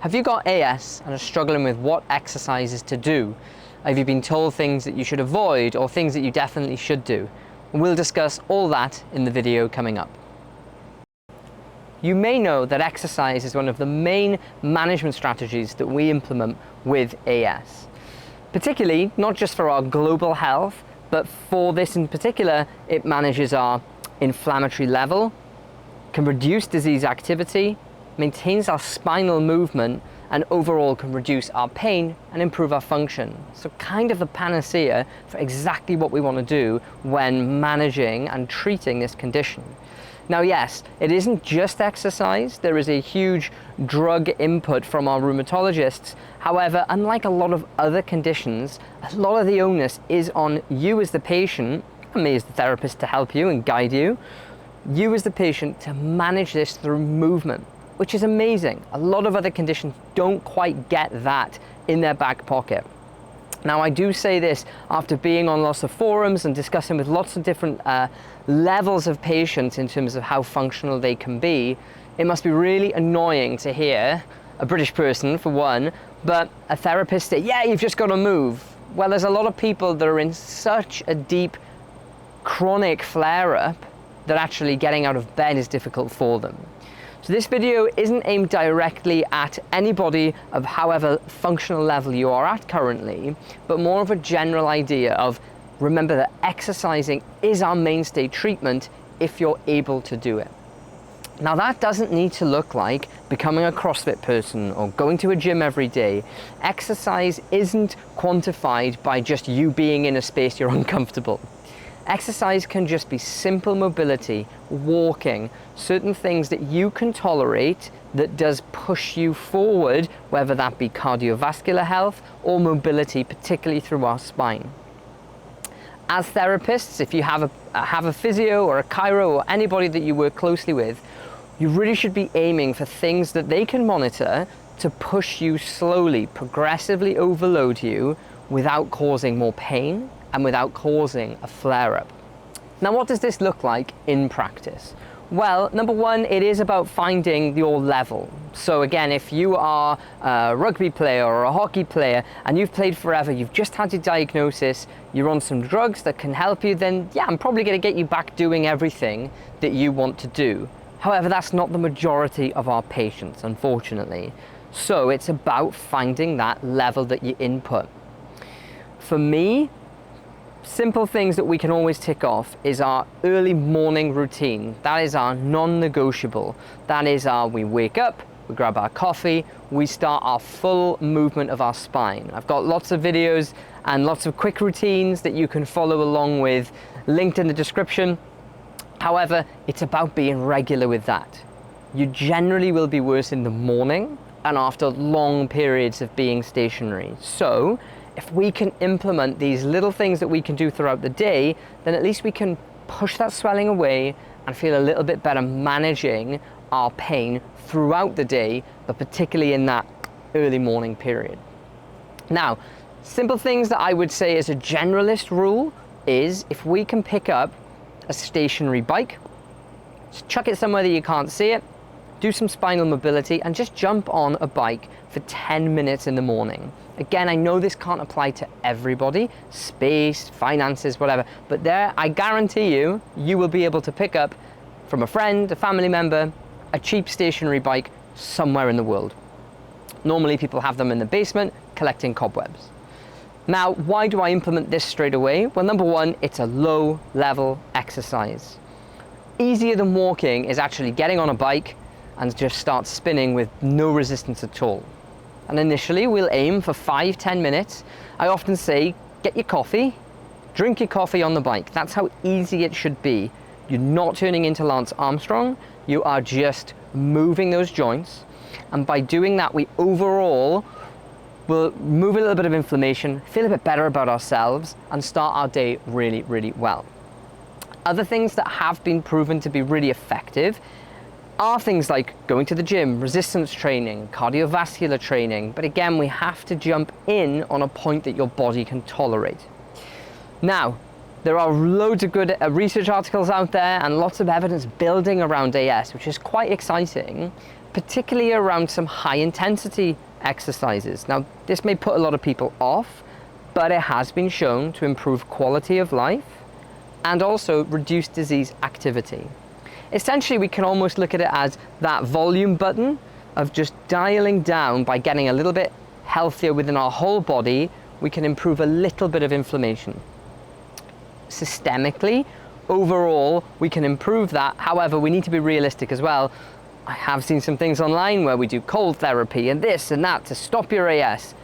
Have you got AS and are struggling with what exercises to do? Have you been told things that you should avoid or things that you definitely should do? We'll discuss all that in the video coming up. You may know that exercise is one of the main management strategies that we implement with AS. Particularly, not just for our global health, but for this in particular, it manages our inflammatory level, can reduce disease activity, maintains our spinal movement, and overall can reduce our pain and improve our function. So kind of the panacea for exactly what we want to do when managing and treating this condition. Now yes, it isn't just exercise, there is a huge drug input from our rheumatologists. However, unlike a lot of other conditions, a lot of the onus is on you as the patient, and me as the therapist to help you and guide you, you as the patient to manage this through movement, which is amazing. A lot of other conditions don't quite get that in their back pocket. Now I do say this after being on lots of forums and discussing with lots of different levels of patients in terms of how functional they can be. It must be really annoying to hear a British person, for one, but a therapist say, yeah, you've just got to move. Well, there's a lot of people that are in such a deep chronic flare-up that actually getting out of bed is difficult for them. So this video isn't aimed directly at anybody of however functional level you are at currently, but more of a general idea of remember that exercising is our mainstay treatment if you're able to do it. Now that doesn't need to look like becoming a CrossFit person or going to a gym every day. Exercise isn't quantified by just you being in a space you're uncomfortable. Exercise can just be simple mobility, walking, certain things that you can tolerate that does push you forward, whether that be cardiovascular health or mobility, particularly through our spine. As therapists, if you have a physio or a chiro or anybody that you work closely with, you really should be aiming for things that they can monitor to push you slowly, progressively overload you without causing more pain and without causing a flare-up. Now what does this look like in practice? Well, number one, it is about finding your level. So again, if you are a rugby player or a hockey player and you've played forever, you've just had your diagnosis, you're on some drugs that can help you, then yeah, I'm probably going to get you back doing everything that you want to do. However, that's not the majority of our patients, unfortunately. So it's about finding that level that you input. For me, simple things that we can always tick off is our early morning routine. That is our non-negotiable. That is we wake up, we grab our coffee, we start our full movement of our spine. I've got lots of videos and lots of quick routines that you can follow along with, linked in the description. However, it's about being regular with that. You generally will be worse in the morning and after long periods of being stationary. So if we can implement these little things that we can do throughout the day, then at least we can push that swelling away and feel a little bit better managing our pain throughout the day, but particularly in that early morning period. Now, simple things that I would say as a generalist rule is if we can pick up a stationary bike, just chuck it somewhere that you can't see it, do some spinal mobility and just jump on a bike for 10 minutes in the morning. Again, I know this can't apply to everybody, space, finances, whatever, but there, I guarantee you, you will be able to pick up from a friend, a family member, a cheap stationary bike somewhere in the world. Normally people have them in the basement collecting cobwebs. Now, why do I implement this straight away? Well, number one, it's a low level exercise. Easier than walking is actually getting on a bike and just start spinning with no resistance at all. And initially we'll aim for 5-10 minutes. I often say, get your coffee, drink your coffee on the bike. That's how easy it should be. You're not turning into Lance Armstrong, you are just moving those joints. And by doing that, we overall will move a little bit of inflammation, feel a bit better about ourselves, and start our day really, really well. Other things that have been proven to be really effective are things like going to the gym, resistance training, cardiovascular training, but again, we have to jump in on a point that your body can tolerate. Now, there are loads of good research articles out there and lots of evidence building around AS, which is quite exciting, particularly around some high intensity exercises. Now, this may put a lot of people off, but it has been shown to improve quality of life and also reduce disease activity. Essentially, we can almost look at it as that volume button of just dialing down. By getting a little bit healthier within our whole body, we can improve a little bit of inflammation. Systemically, overall, we can improve that. However, we need to be realistic as well. I have seen some things online where we do cold therapy and this and that to stop your AS.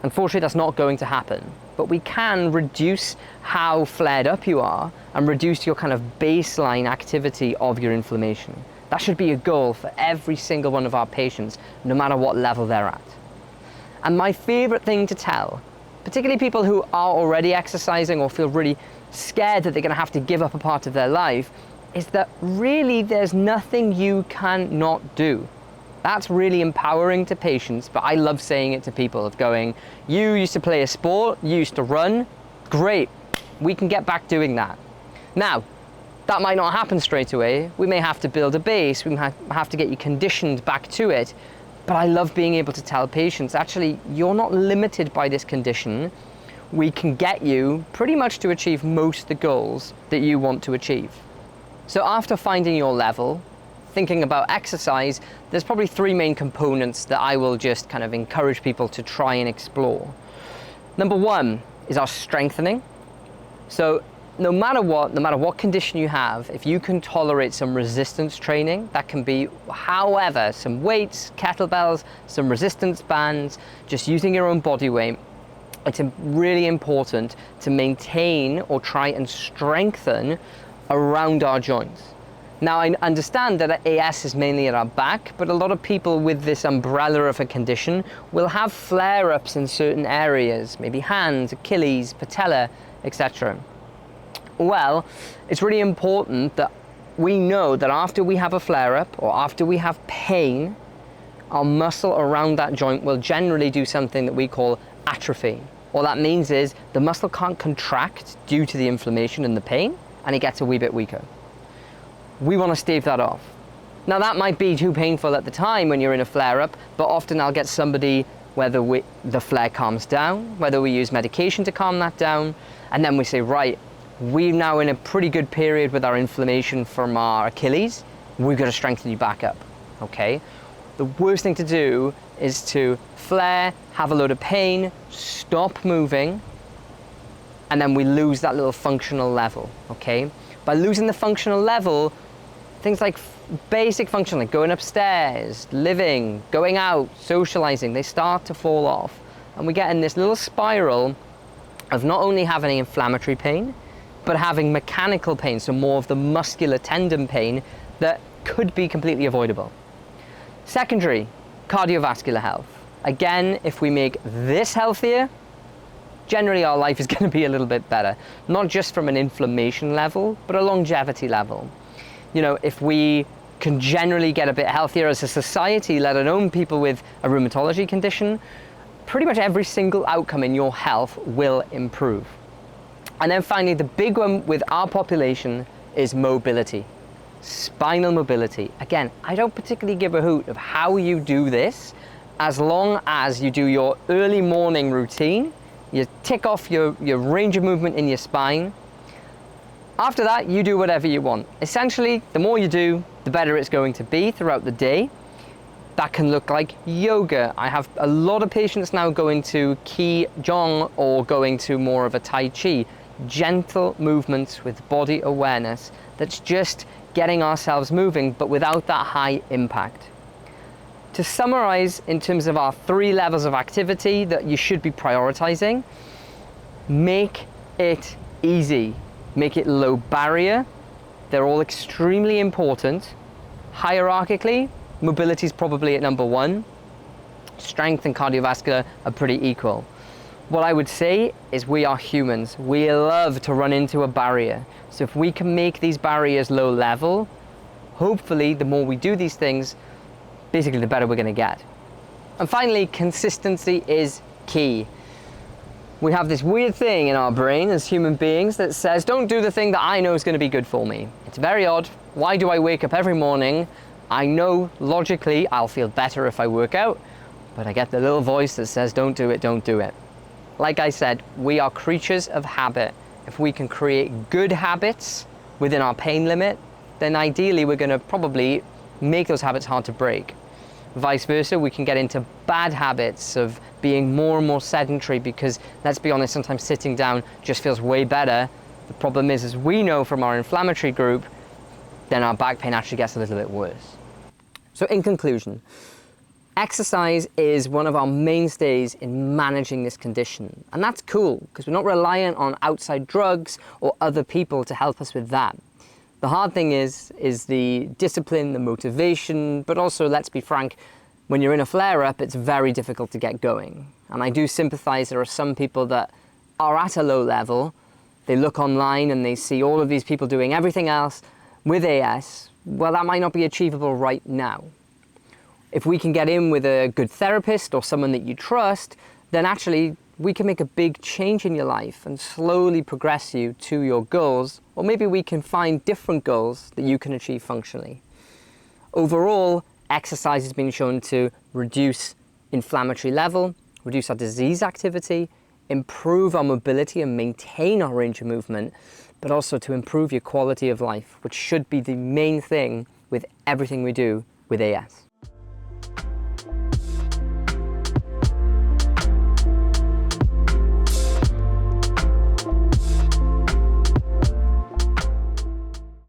Unfortunately, that's not going to happen. But we can reduce how flared up you are and reduce your kind of baseline activity of your inflammation. That should be a goal for every single one of our patients, no matter what level they're at. And my favorite thing to tell, particularly people who are already exercising or feel really scared that they're going to have to give up a part of their life, is that really there's nothing you cannot do. That's really empowering to patients, but I love saying it to people of going, you used to play a sport, you used to run, great, we can get back doing that. Now, that might not happen straight away. We may have to build a base, we might have to get you conditioned back to it, but I love being able to tell patients, actually, you're not limited by this condition. We can get you pretty much to achieve most of the goals that you want to achieve. So after finding your level, thinking about exercise, there's probably three main components that I will just kind of encourage people to try and explore. Number one is our strengthening. So no matter what condition you have, if you can tolerate some resistance training, that can be however, some weights, kettlebells, some resistance bands, just using your own body weight, it's really important to maintain or try and strengthen around our joints. Now, I understand that AS is mainly at our back, but a lot of people with this umbrella of a condition will have flare-ups in certain areas, maybe hands, Achilles, patella, etc. Well, it's really important that we know that after we have a flare-up or after we have pain, our muscle around that joint will generally do something that we call atrophy. All that means is the muscle can't contract due to the inflammation and the pain, and it gets a wee bit weaker. We want to stave that off. Now, that might be too painful at the time when you're in a flare-up, but often I'll get somebody, whether the flare calms down, whether we use medication to calm that down, and then we say, right, we're now in a pretty good period with our inflammation from our Achilles, we've got to strengthen you back up, okay? The worst thing to do is to flare, have a load of pain, stop moving, and then we lose that little functional level, okay? By losing the functional level, things like basic function, like going upstairs, living, going out, socializing, they start to fall off. And we get in this little spiral of not only having inflammatory pain, but having mechanical pain, so more of the muscular tendon pain that could be completely avoidable. Secondary, cardiovascular health. Again, if we make this healthier, generally our life is going to be a little bit better, not just from an inflammation level, but a longevity level. You know, if we can generally get a bit healthier as a society, let alone people with a rheumatology condition, pretty much every single outcome in your health will improve. And then finally, the big one with our population is mobility, spinal mobility. Again, I don't particularly give a hoot of how you do this, as long as you do your early morning routine, you tick off your range of movement in your spine. After that, you do whatever you want. Essentially, the more you do, the better it's going to be throughout the day. That can look like yoga. I have a lot of patients now going to Qigong or going to more of a Tai Chi. Gentle movements with body awareness that's just getting ourselves moving, but without that high impact. To summarize, in terms of our 3 levels of activity that you should be prioritizing, make it easy, make it low barrier. They're all extremely important. Hierarchically, mobility is probably at number 1. Strength and cardiovascular are pretty equal. What I would say is we are humans. We love to run into a barrier. So if we can make these barriers low level, hopefully the more we do these things, basically the better we're going to get. And finally, consistency is key. We have this weird thing in our brain as human beings that says, don't do the thing that I know is going to be good for me. It's very odd. Why do I wake up every morning I know logically I'll feel better if I work out, but I get the little voice that says, don't do it, don't do it. Like I said, we are creatures of habit. If we can create good habits within our pain limit, then ideally we're going to probably make those habits hard to break. Vice versa, we can get into bad habits of being more and more sedentary because, let's be honest, sometimes sitting down just feels way better. The problem is, as we know from our inflammatory group, then our back pain actually gets a little bit worse. So in conclusion, exercise is one of our mainstays in managing this condition. And that's cool, because we're not reliant on outside drugs or other people to help us with that. The hard thing is the discipline, the motivation, but also, let's be frank, when you're in a flare-up, it's very difficult to get going. And I do sympathize. There are some people that are at a low level. They look online and they see all of these people doing everything else with AS. Well, that might not be achievable right now. If we can get in with a good therapist or someone that you trust, then actually we can make a big change in your life and slowly progress you to your goals, or maybe we can find different goals that you can achieve functionally. Overall, exercise has been shown to reduce inflammatory level, reduce our disease activity, improve our mobility and maintain our range of movement, but also to improve your quality of life, which should be the main thing with everything we do with AS.